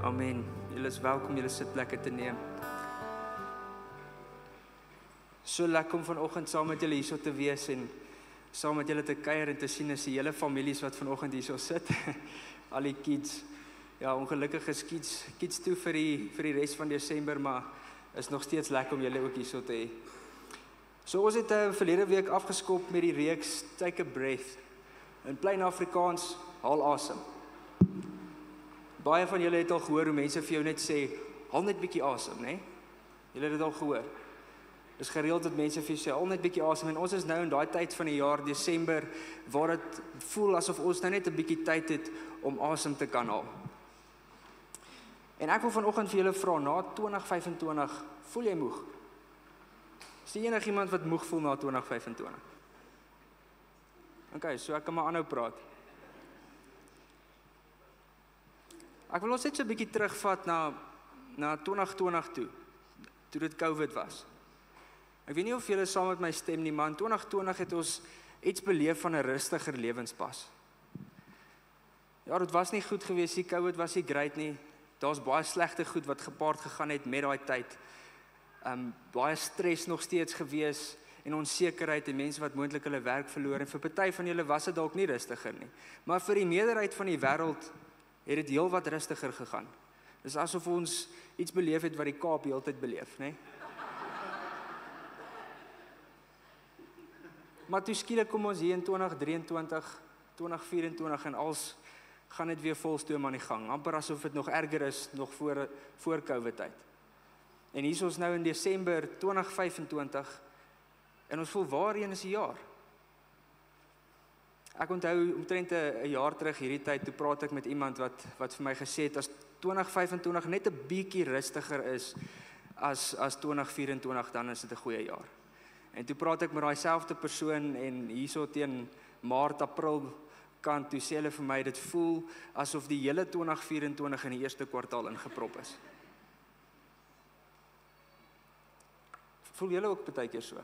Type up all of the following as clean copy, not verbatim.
Amen. Julle is welkom julle sitplekke te neem. So lekker om vanoggend saam met julle hierso te wees en saam met julle te kuier en te sien is die hele families wat vanoggend hierso sit. Al die kids. Ja, ongelukkig is kids toe vir die res van Desember, maar is nog steeds lekker om julle ook hierso te hê. So ons het verlede week afgeskop met die reeks Take a Breath. In plain Afrikaans, haal asem. Baie van julle het al gehoor hoe mense vir jou net sê, haal net bietjie asem, né? Julle het dit al gehoor. Dis gereeld dat mense vir jou sê, haal net bietjie asem, en ons is nou in daai tyd van die jaar, Desember, waar dit voel asof ons nou net 'n bietjie tyd het om asem te kan haal. En ek wil vanoggend vir julle vra, na 2025, voel jy moeg? Is daar enigiemand wat moeg voel na 2025? Okay, so ek kan maar aanhou praat. Ek wil ons net so 'n bietjie terugvat na 2020 toe dit COVID was. Ek weet nie of julle saam met my stem nie, maar in 2020 het ons iets beleef van 'n rustiger lewenspas. Ja, dit was nie goed gewees nie, COVID was nie great nie. Daar's baie slegte goed wat gepaard gegaan het met daai tyd. Baie stres nog steeds gewees en onsekerheid en mense wat moontlik hulle werk verloor en vir party van julle was dit dalk nie rustiger nie. Maar vir die meerderheid van die wêreld het dit heel wat rustiger gegaan. Dis asof ons iets beleef het wat die Kaap heeltyd beleef, né? Maar toe skielik kom ons hier in 2023, 2024 en als gaan dit weer volstoom aan die gang. Amper asof dit nog erger is nog voor COVID tyd. En hier is ons nou in Desember 2025 en ons voel waarheen is die jaar? Ek onthou omtrent 'n jaar terug hierdie tyd, toe praat ek met iemand wat vir my gesê het, as 2025 net 'n bietjie rustiger is as 2024, dan is dit 'n goeie jaar. En toe praat ek met daai selfde persoon en hierso teen Maart, April kant, toe sê hulle vir my, dit voel asof die hele 2024 in die eerste kwartaal ingeprop is. Voel julle ook partykeer so?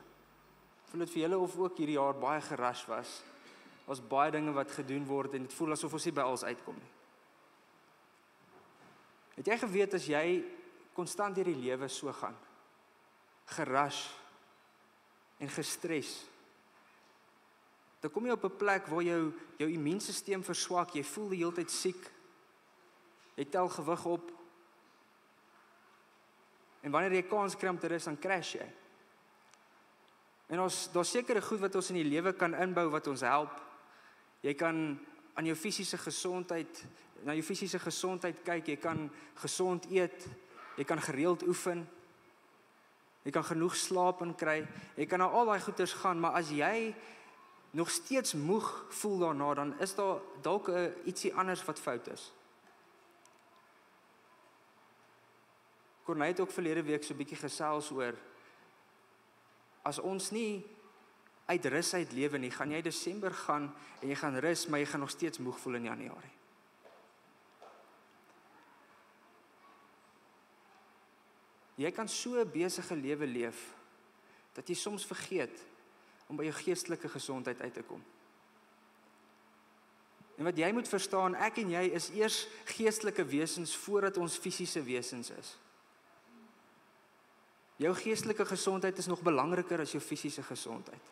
Voel dit vir julle of ook hierdie jaar baie gerush was? Ons baie dinge wat gedoen word en dit voel asof ons nie by alles uitkom nie. Het jy geweet as jy konstant deur die lewe so gaan, gerush en gestres, dan kom jy op 'n plek waar jou immuunstelsel verswak, jy voel die hele tyd siek, jy tel gewig op, en wanneer jy kans kry om te rus, dan crash jy. En daar's sekere goed wat ons in die lewe kan inbou wat ons help. Jy kan aan jou fisiese gesondheid, na jou fisiese gesondheid kyk, jy kan gesond eet, jy kan gereeld oefen, jy kan genoeg slaap in kry, jy kan na al daai goeders gaan, maar as jy nog steeds moeg voel daarna, dan is daar dalk ietsie anders wat fout is. Corneille het ook verlede week so 'n bietjie gesels oor, as ons nie uit rus uit lewe nie, gaan jy Desember gaan en jy gaan rus, maar jy gaan nog steeds moeg voel in Januarie. Jy kan so 'n besige lewe leef, dat jy soms vergeet om by jou geestelike gesondheid uit te kom. En wat jy moet verstaan, ek en jy is eers geestelike wesens voordat ons fisiese wesens is. Jou geestelike gesondheid is nog belangriker as jou fisiese gesondheid.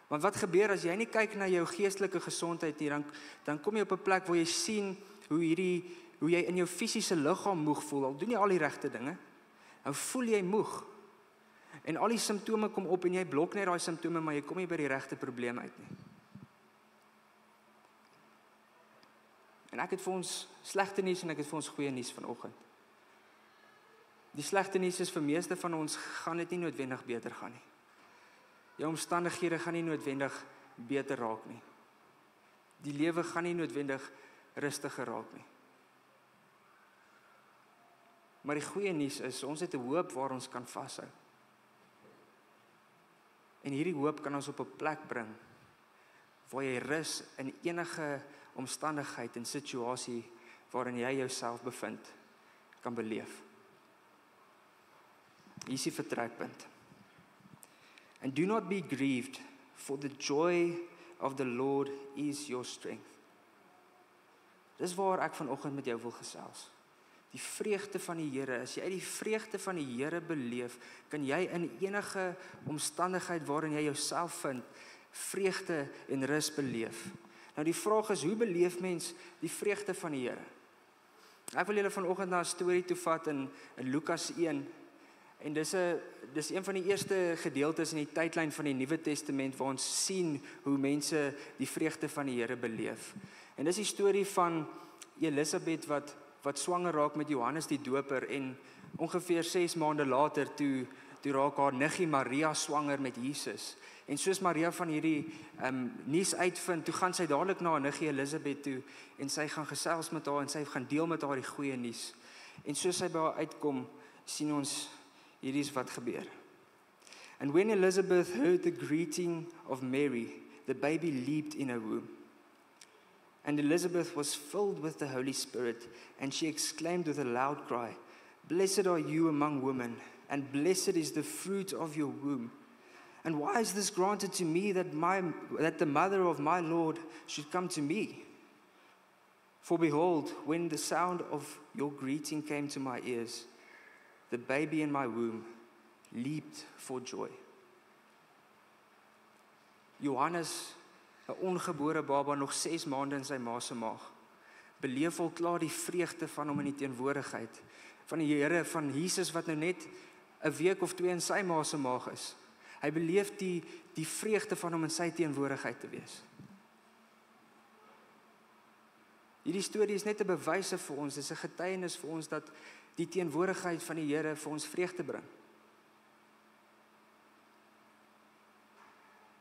Want wat gebeur as jy nie kyk na jou geestelike gesondheid nie, dan kom jy op 'n plek waar jy sien hoe jy in jou fisiese liggaam moeg voel, al doen jy al die regte dinge, nou voel jy moeg. En al die simptome kom op en jy blok net daai simptome, maar jy kom nie by die regte probleem uit nie. En ek het vir ons slegte nuus en ek het vir ons goeie nuus vanoggend. Die slegte nuus is vir meeste van ons gaan dit nie noodwendig beter gaan nie. Jou omstandighede gaan nie noodwendig beter raak nie. Die lewe gaan nie noodwendig rustiger raak nie. Maar die goeie nuus is, ons het 'n hoop waar ons kan vashou. En hierdie hoop kan ons op 'n plek bring, waar jy rus in enige omstandigheid en situasie waarin jy jouself bevind, kan beleef. Hier is die vertrekpunt. And do not be grieved, for the joy of the Lord is your strength. Dis waar ek vanoggend met jou wil gesels. Die vreugde van die Here, as jy die vreugde van die Here beleef, kan jy in enige omstandigheid waarin jy jouself vind, vreugde en rus beleef. Nou die vraag is, hoe beleef mens die vreugde van die Here? Ek wil julle vanoggend na 'n storie toe vat in Lukas 1, en dis een van die eerste gedeeltes in die tydlyn van die Nuwe Testament waar ons sien hoe mense die vreugde van die Here beleef. En dis die storie van Elisabeth wat swanger raak met Johannes die Doper, en ongeveer 6 maande later toe raak haar niggie Maria swanger met Jesus. En soos Maria van hierdie nuus uitvind, toe gaan sy dadelik na haar niggie Elisabeth toe, en sy gaan gesels met haar, en sy gaan deel met haar die goeie nuus. En soos sy by haar uitkom, sien ons, hierdie is wat gebeur. And when Elizabeth heard the greeting of Mary, the baby leaped in her womb. And Elizabeth was filled with the Holy Spirit, and she exclaimed with a loud cry, "Blessed are you among women, and blessed is the fruit of your womb. And why is this granted to me that the mother of my Lord should come to me? For behold, when the sound of your greeting came to my ears, the baby in my womb leaped for joy." Johannes, 'n ongebore baba, nog 6 maande in sy ma se maag, beleef al klaar die vreugde van hom in die teenwoordigheid van die Here, van Jesus wat nou net 'n week of 2 in sy ma se maag is. Hy beleef die vreugde van hom in sy teenwoordigheid te wees. Hierdie storie is net 'n bewys vir ons, dis 'n getuienis vir ons dat die teenwoordigheid van die Here vir ons vreugde bring.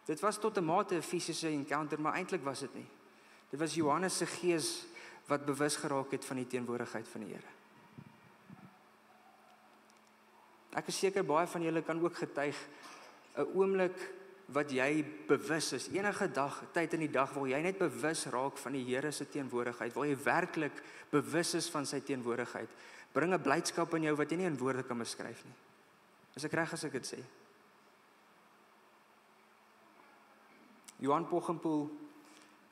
Dit was tot 'n mate 'n fisiese encounter, maar eintlik was dit nie. Dit was Johannes se gees wat bewus geraak het van die teenwoordigheid van die Here. Ek is seker baie van julle kan ook getuig 'n oomblik wat jy bewus is, enige tyd in die dag waar jy net bewus raak van die Here se teenwoordigheid, waar jy werklik bewus is van sy teenwoordigheid, bring 'n blydskap in jou wat jy nie in woorde kan beskryf nie. Is ek reg as ek dit sê? Johan Poggenpoel,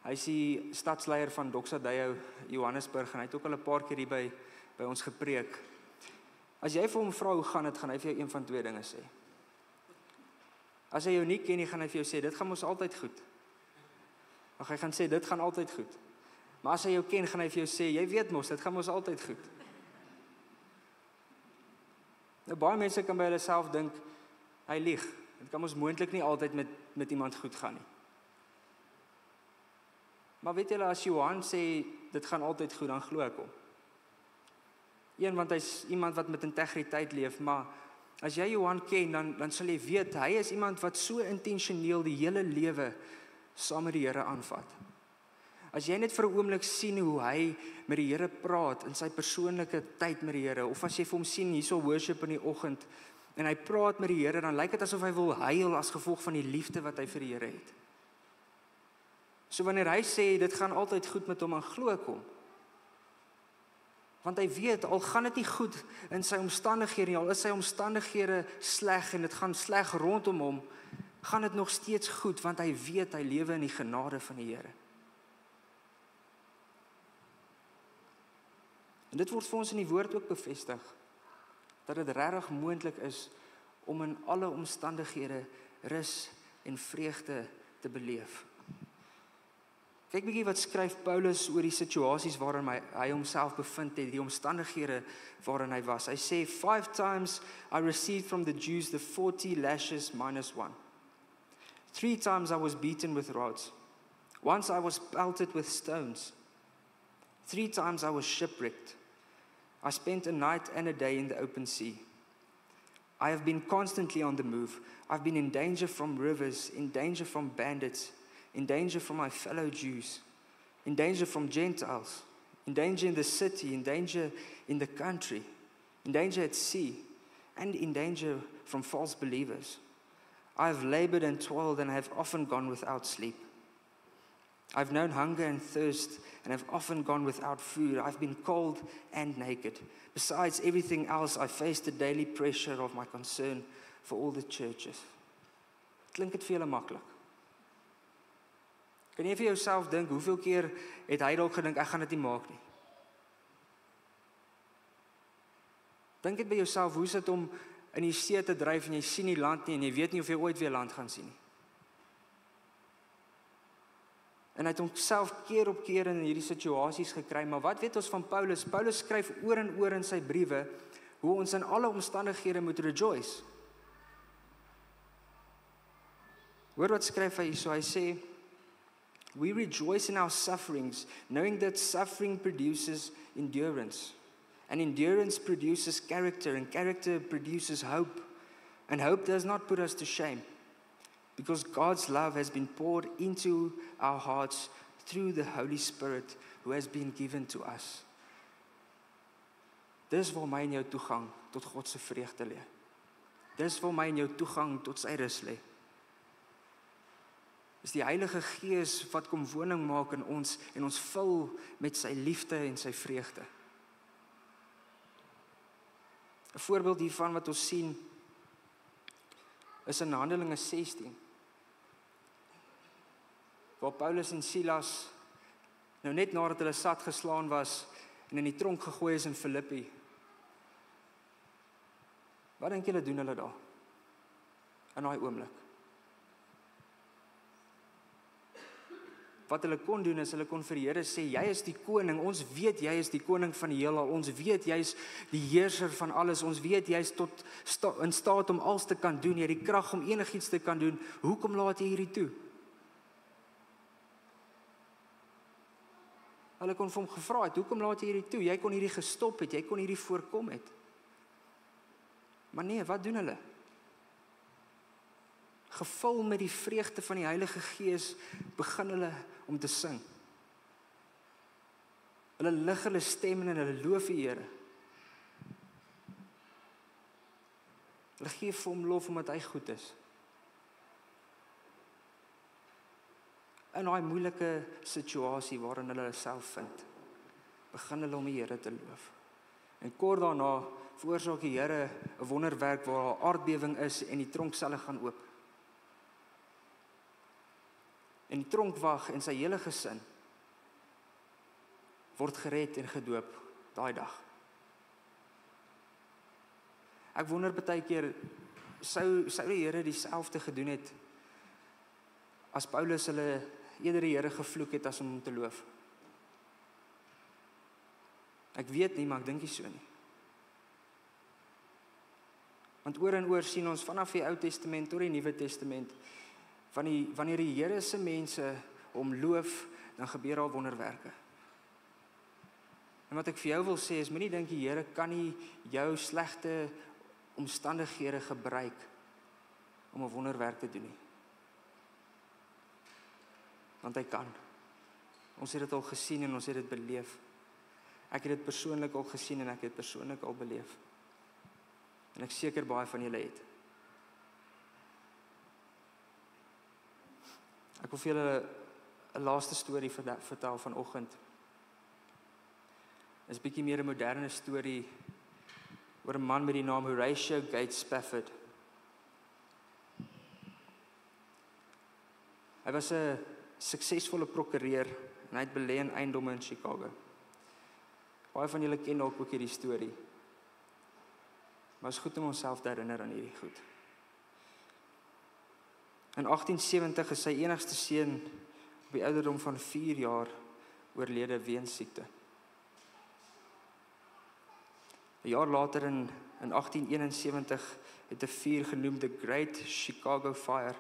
hy is die stadsleier van Doxa Deo, Johannesburg, en hy het ook al 'n paar keer hier by ons gepreek. As jy vir hom vra hoe gaan dit, gaan hy vir jou een van 2 dinge sê. As hy jou nie ken nie, gaan hy vir jou sê, dit gaan mos altyd goed. Of hy gaan sê, dit gaan altyd goed. Maar as hy jou ken, gaan hy vir jou sê, jy weet mos, dit gaan mos altyd goed. Nou, baie mense kan by hulle self dink, hy lieg. Dit kan mos moontlik nie altyd met iemand goed gaan nie. Maar weet julle, as Johan sê, dit gaan altyd goed, dan glo ek hom. Want hy's iemand wat met integriteit leef, maar as jy Johan ken, dan sal jy weet, hy is iemand wat so intentioneel die hele lewe saam met die Here aanvat. As jy net vir 'n oomblik sien hoe hy met die Here praat, in sy persoonlike tyd met die Here, of as jy vir hom sien, hierso worship in die oggend, en hy praat met die Here, dan lyk dit asof hy wil huil as gevolg van die liefde wat hy vir die Here het. So wanneer hy sê, dit gaan altyd goed met hom, dan glo ek hom. Want hy weet, al gaan dit nie goed in sy omstandighede, al is sy omstandighede sleg en dit gaan sleg rondom hom, gaan dit nog steeds goed, want hy weet, hy lewe in die genade van die Here. En dit word vir ons in die woord ook bevestig, dat dit regtig moontlik is om in alle omstandighede rus en vreugde te beleef. Kyk bietjie wat skryf Paulus oor die situasies waarin hy homself bevind het, die omstandighede waarin hy was. Hy sê, 5 times I received from the Jews the 40 lashes minus 1. 3 times I was beaten with rods. Once I was pelted with stones. 3 times I was shipwrecked. I spent a night and a day in the open sea. I have been constantly on the move. I've been in danger from rivers, in danger from bandits, in danger from my fellow Jews, in danger from Gentiles, in danger in the city, in danger in the country, in danger at sea, and in danger from false believers. I have labored and toiled and have often gone without sleep. I've known hunger and thirst and have often gone without food. I've been cold and naked. Besides everything else, I faced the daily pressure of my concern for all the churches. Klink dit vir julle maklik? Kan jy vir jouself dink, hoeveel keer het hy dalk gedink, ek gaan dit nie maak nie? Dink dit by jouself, hoe is dit om in die see te dryf en jy sien nie land nie en jy weet nie of jy ooit weer land gaan sien nie. En hy het homself keer op keer in hierdie situasies gekry, maar wat weet ons van Paulus? Paulus skryf oor en oor in sy briewe hoe ons in alle omstandighede moet rejoice. Hoor wat skryf hy hierso, hy sê, we rejoice in our sufferings, knowing that suffering produces endurance. And endurance produces character, and character produces hope. And hope does not put us to shame, because God's love has been poured into our hearts through the Holy Spirit who has been given to us. Dis waar my en jou toegang tot God se vreugde lê. Dis waar my en jou toegang tot sy rus lê. Dis die Heilige Gees wat kom woning maak in ons en ons vul met sy liefde en sy vreugde. 'n Voorbeeld hiervan wat ons sien is in Handelinge 16. Waar Paulus en Silas nou net nadat hulle sat geslaan was en in die tronk gegooi is in Filippi. Wat dink julle doen hulle daar? In daai oomblik. Wat hulle kon doen is, hulle kon vir die Here sê, jy is die koning, ons weet jy is die koning van die heelal, ons weet jy is die heerser van alles, ons weet jy is in staat om alles te kan doen, jy het die krag om enigiets te kan doen, hoekom laat jy hierdie toe? Hulle kon vir hom gevra het, hoekom laat jy hierdie toe? Jy kon hierdie gestop het, jy kon hierdie voorkom het. Maar nee, wat doen hulle? Gevul met die vreugde van die Heilige Gees, begin hulle om te sing. Hulle lig hulle stem en hulle loof die Here. Hulle gee vir hom lof omdat hy goed is. In daai moeilike situasie waarin hulle self vind, begin hulle om die Here te loof. En kort daarna veroorsaak die Here 'n wonderwerk waar 'n aardbewing is en die tronkselle gaan oop. En die tronkwag en sy hele gesin word gered en gedoop daai dag. Ek wonder baie keer, sou die Here dieselfde gedoen het as Paulus hulle eerder die Here gevloek het as om hom te loof. Ek weet nie, maar ek dink nie so nie. Want oor en oor sien ons vanaf die Ou Testament tot die Nuwe Testament, wanneer die Here se mense hom loof, dan gebeur daar wonderwerke. En wat ek vir jou wil sê is, moenie dink die Here kan nie jou slegte omstandighede gebruik om 'n wonderwerk te doen nie. Want hy kan. Ons het dit al gesien en ons het dit beleef. Ek het dit persoonlik al gesien en ek het dit persoonlik al beleef. En ek seker baie van julle het. Ek wil vir julle 'n laaste storie vertel vanoggend. Dit is 'n bietjie meer 'n moderne storie oor 'n man met die naam Horatio Gates Spafford. Hy was 'n suksesvolle prokureur en hy het belê in eiendomme in Chicago. Baie van julle ken dalk ook hierdie storie. Maar is goed om onsself te herinner aan hierdie goed. In 1870 is sy enigste seun op die ouderdom van 4 jaar oorlede weens siekte. 'n jaar later in 1871 het 'n vuur genoemd The Great Chicago Fire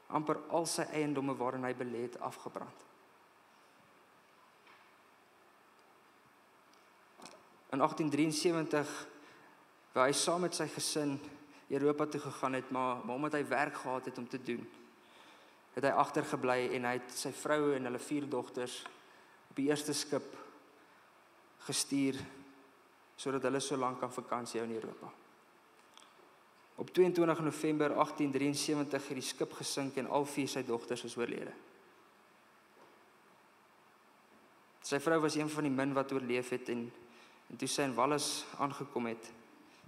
amper al sy eiendomme waarin hy belê het afgebrand. In 1873 waar hy saam met sy gesin Europa toe gegaan het, maar omdat hy werk gehad het om te doen, het hy agtergebly en hy het sy vrou en hulle 4 dogters op die eerste skip gestuur sodat hulle so lank kan vakansie hou in Europa. Op 22 November 1873 het die skip gesink en al 4 sy dogters is oorlede. Sy vrou was een van die min wat oorleef het en toe sy in Wallis aangekom het,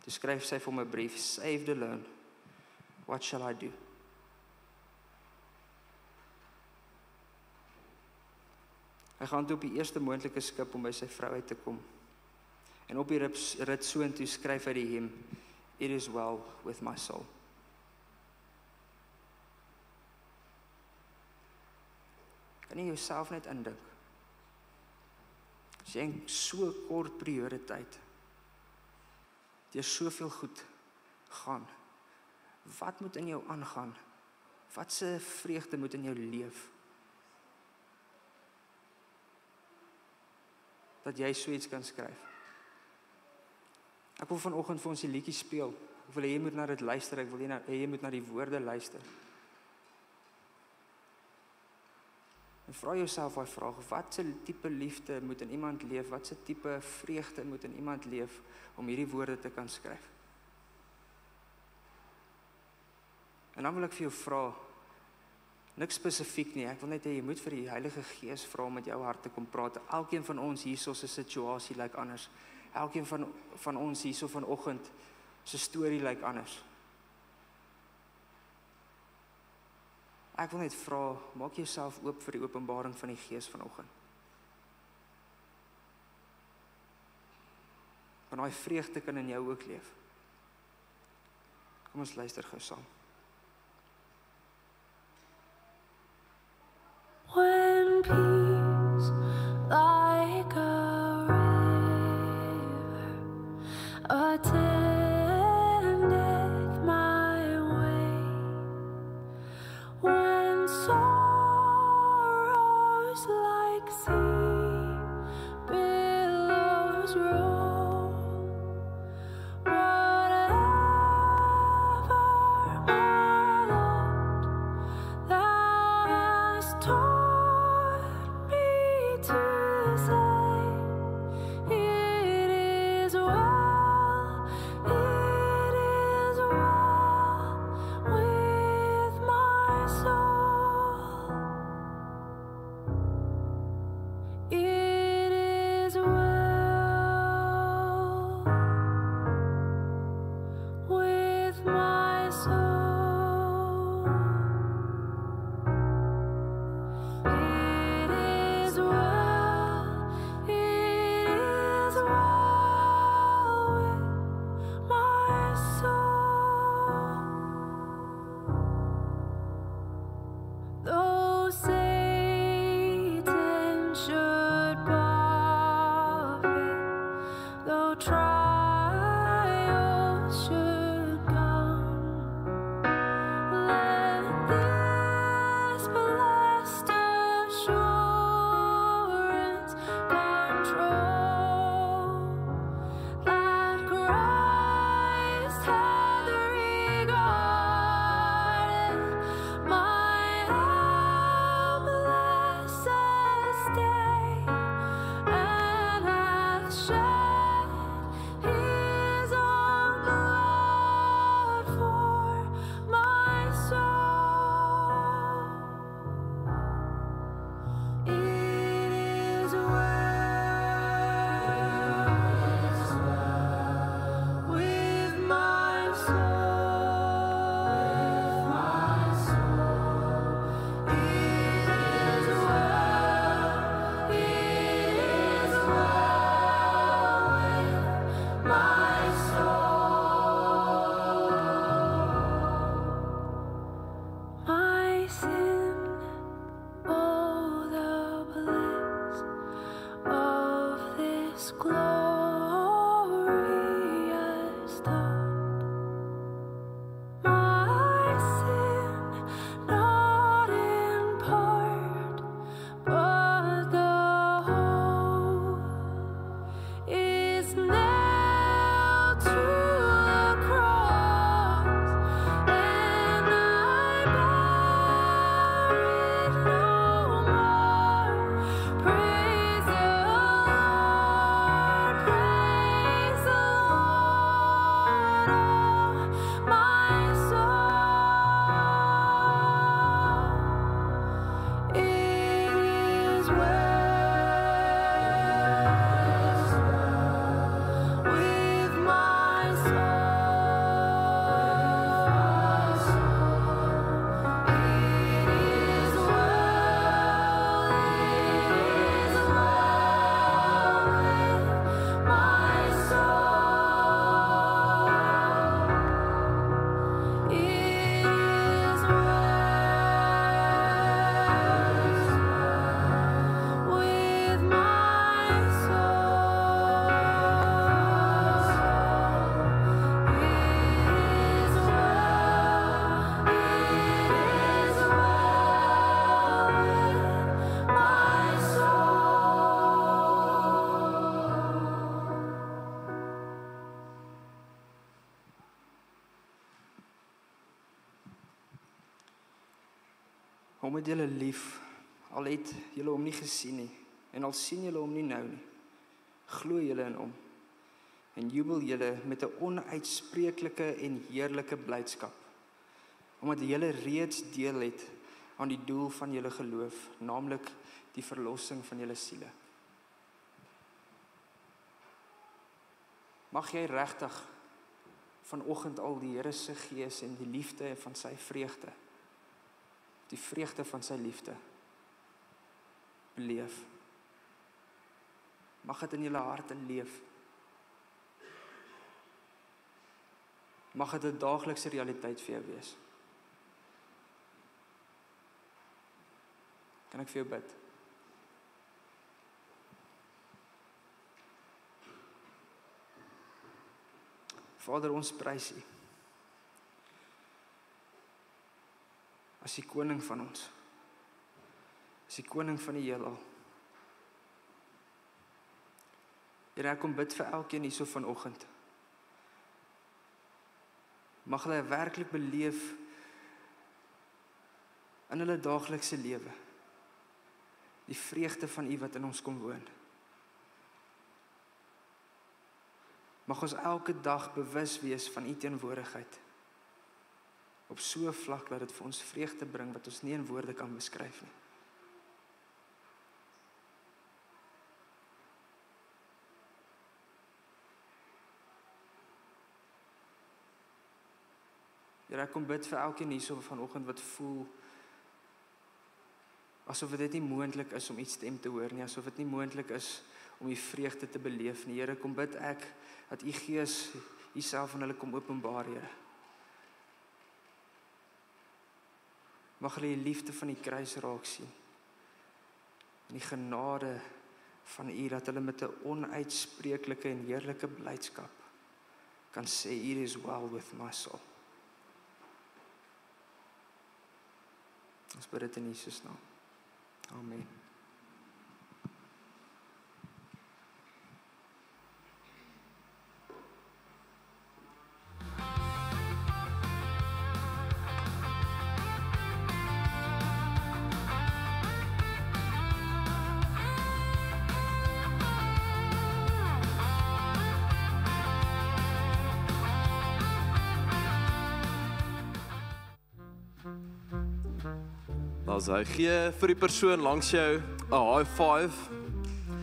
toe skryf sy vir hom 'n brief, saved alone, what shall I do? Hy gaan toe op die eerste moontlike skip om by sy vrou uit te kom. En op die rit soontoe skryf hy die hymn, It is well with my soul. Kan jy jouself net indink? As jy in so kort periode tyd, deur soveel goed gaan, wat moet in jou aangaan? Wat se vreugde moet in jou leef? Dat jy so iets kan skryf. Ek wil vanoggend vir ons die liedjie speel. Ek wil hê jy moet na dit luister, ek wil hê jy moet na die woorde luister. En vra jouself daai vraag, wat se tipe liefde moet in iemand leef, wat se tipe vreugde moet in iemand leef, om hierdie woorde te kan skryf? En dan wil ek vir jou vra, niks spesifiek nie, ek wil net hê jy moet vir die Heilige Gees vra om met jou hart te kom praat. Elkeen van ons hierso se situasie lyk anders. Elkeen van ons hierso vanoggend se storie lyk anders. Ek wil net vra, maak jouself oop vir die openbaring van die Gees vanoggend. Want daai vreugde kan in jou ook leef. Kom ons luister gou saam. When peace like a river attendeth my way, when sorrows like sea billows roll, whatever my lot thou hast taught to say, it is well with my soul. It is well with my soul. It is well with my soul. Though Satan should buffet, though trials should come, let this blessed assurance control, that Christ hath regarded my helpless estate, and hath shed his own blood for my soul. It is well with my soul. It is well with my soul. My sin, oh, the bliss of this glorious thought. My sin, not in part, but the whole, is nailed to the cross, and I bear it no more. Praise the Lord, Hom het julle lief, al het julle hom nie gesien nie, en al sien julle hom nie nou nie. Glo julle in hom, en jubel julle met 'n onuitspreeklike en heerlike blydskap, omdat julle reeds deel het aan die doel van julle geloof, naamlik die verlossing van julle siele. Mag jy regtig vanoggend al die Here se gees en die liefde van sy vreugde, die vreugde van sy liefde, beleef. Mag dit in julle harte leef. Mag dit 'n daaglikse realiteit vir jou wees. Kan ek vir jou bid? Vader, ons prys U. As die koning van ons. As die koning van die heelal. Here, ek kom bid vir elkeen hierso vanoggend. Mag hulle werklik beleef in hulle daaglikse lewe die vreugde van U wat in ons kom woon. Mag ons elke dag bewus wees van U teenwoordigheid op so 'n vlak dat dit vir ons vreugde bring wat ons nie in woorde kan beskryf nie. Here, ek kom bid vir elkeen hierso vanoggend wat voel asof dit nie moontlik is om U stem te hoor nie, asof dit nie moontlik is om U vreugde te beleef nie. Here, kom bid ek dat U Gees Uself aan hulle kom openbaar, Here. Mag hulle die liefde van die kruis raak sien. En die genade van U dat hulle met 'n onuitspreeklike en heerlike blydskap kan sê, It is well with my soul. Ons bid dit in Jesus naam. Amen. As hy gee vir die persoon langs jou 'n high five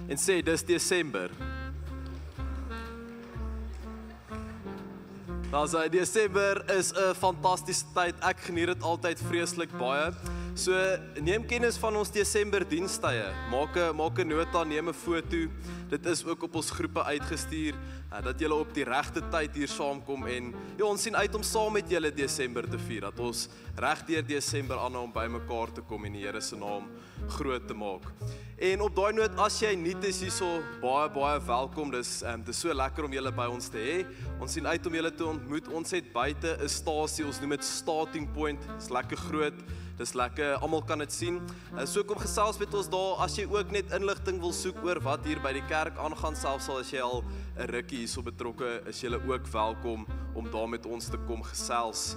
en sê dis Desember. As hy Desember is 'n fantastiese tyd. Ek geniet dit altyd vreeslik baie. So neem kennis van ons Desember dienstye. Maak 'n nota, neem 'n foto. Dit is ook op ons groepe uitgestuur dat julle op die regte tyd hier saamkom en ja, ons sien uit om saam met julle Desember te vier. Dat ons reg deur Desember aanhou om by mekaar te kom en die Here se naam groot te maak. En op daai noot, as jy nuut is hierso, baie welkom. Dis so lekker om julle by ons te hê. Ons sien uit om julle te ontmoet. Ons het buite 'n stasie, ons noem dit Starting Point. Dis lekker groot. Dis lekker, almal kan dit sien. So kom gesels met ons daar as jy ook net inligting wil soek oor wat hier by die kerk aangaan, selfs al as jy al 'n rukkie hierso betrokke is, jy ook welkom om daar met ons te kom gesels.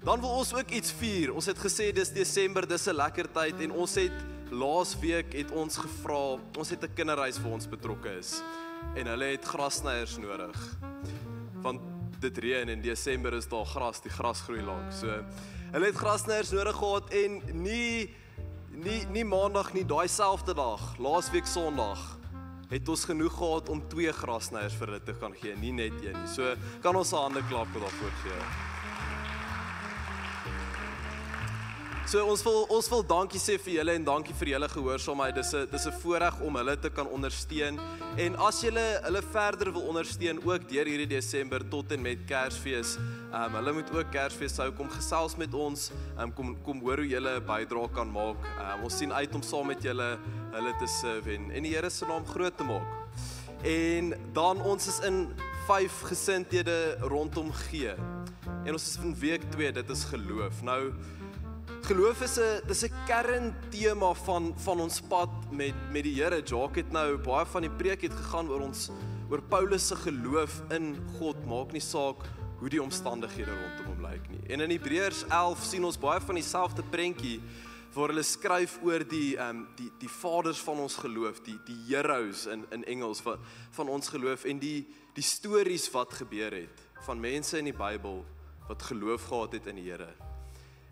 Dan wil ons ook iets vier. Ons het gesê dis Desember, dis 'n lekker tyd en ons het laas week het ons gevra, ons het 'n kinderhuis vir ons betrokke is en hulle het grassnyers nodig. Want dit reën en Desember is daar gras, die gras groei lank. So hulle het grasnyers nodig gehad en nie maandag nie, daai selfde dag, laasweek Sondag, het ons genoeg gehad om 2 grasnyers vir hulle te kan gee, nie net een nie. So kan ons 'n hande klap daarvoor gee. So ons wil dankie sê vir julle en dankie vir julle gehoorsaamheid. Dis 'n voorreg om hulle te kan ondersteun. En as julle hulle verder wil ondersteun ook deur hierdie Desember tot en met Kersfees. Hulle moet ook Kersfees hou, kom gesels met ons. Kom hoor hoe julle 'n bydrae kan maak. Ons sien uit om saam met julle hulle te serve en die Here se naam groot te maak. En dan ons is in 5 gesindhede rondom gee. En ons is in week 2, dit is geloof. Nou geloof dis 'n kerntema van ons pad met die Here. Jacques het nou baie van die preek het gegaan oor Paulus se geloof in God. Maak nie saak hoe die omstandighede rondom hom lyk nie. En in Hebreërs 11 sien ons baie van dieselfde prentjie waar hulle skryf oor die vaders van ons geloof, die heroes in Engels van ons geloof en die stories wat gebeur het van mense in die Bybel wat geloof gehad het in die Here.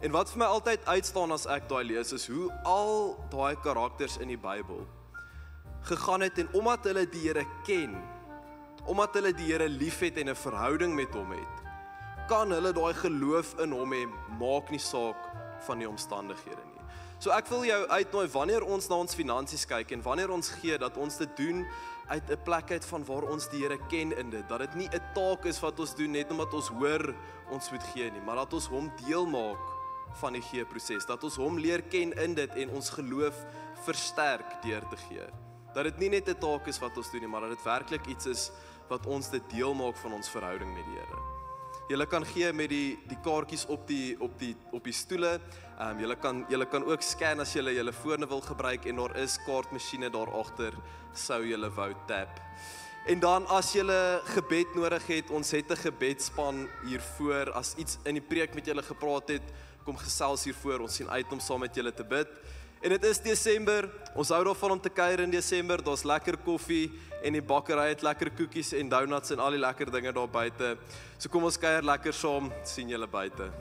En wat vir my altyd uitstaan as ek daai lees is hoe al daai karakters in die Bybel gegaan het en omdat hulle die Here ken, omdat hulle die Here liefhet en 'n verhouding met hom het, kan hulle daai geloof in hom hê, maak nie saak van die omstandighede nie. So ek wil jou uitnooi, wanneer ons na ons finansies kyk en wanneer ons gee, dat ons dit doen uit 'n plek uit van waar ons die Here ken in dit, dat dit nie 'n taak is wat ons doen net omdat ons hoor ons moet gee nie, maar dat ons hom deel maak van die gee-proses, dat ons hom leer ken in dit en ons geloof versterk deur te gee. Dat dit nie net 'n taak is wat ons doen nie, maar dat dit werklik iets is wat ons dit deel maak van ons verhouding met die Here. Julle kan gee met die kaartjies op die stoele. Julle kan ook scan as julle fone wil gebruik en daar is kaartmasjiene daar agter sou julle wou tap. En dan as julle gebed nodig het, ons het 'n gebedspan hiervoor. As iets in die preek met julle gepraat het, kom gesels hiervoor. Ons sien uit om saam met julle te bid. En dit is Desember, ons hou daarvan om te kuier in Desember, daar's lekker koffie en die bakkery het lekker koekies en donuts en al die lekker dinge daar buite. So kom ons kuier lekker saam, sien julle buite.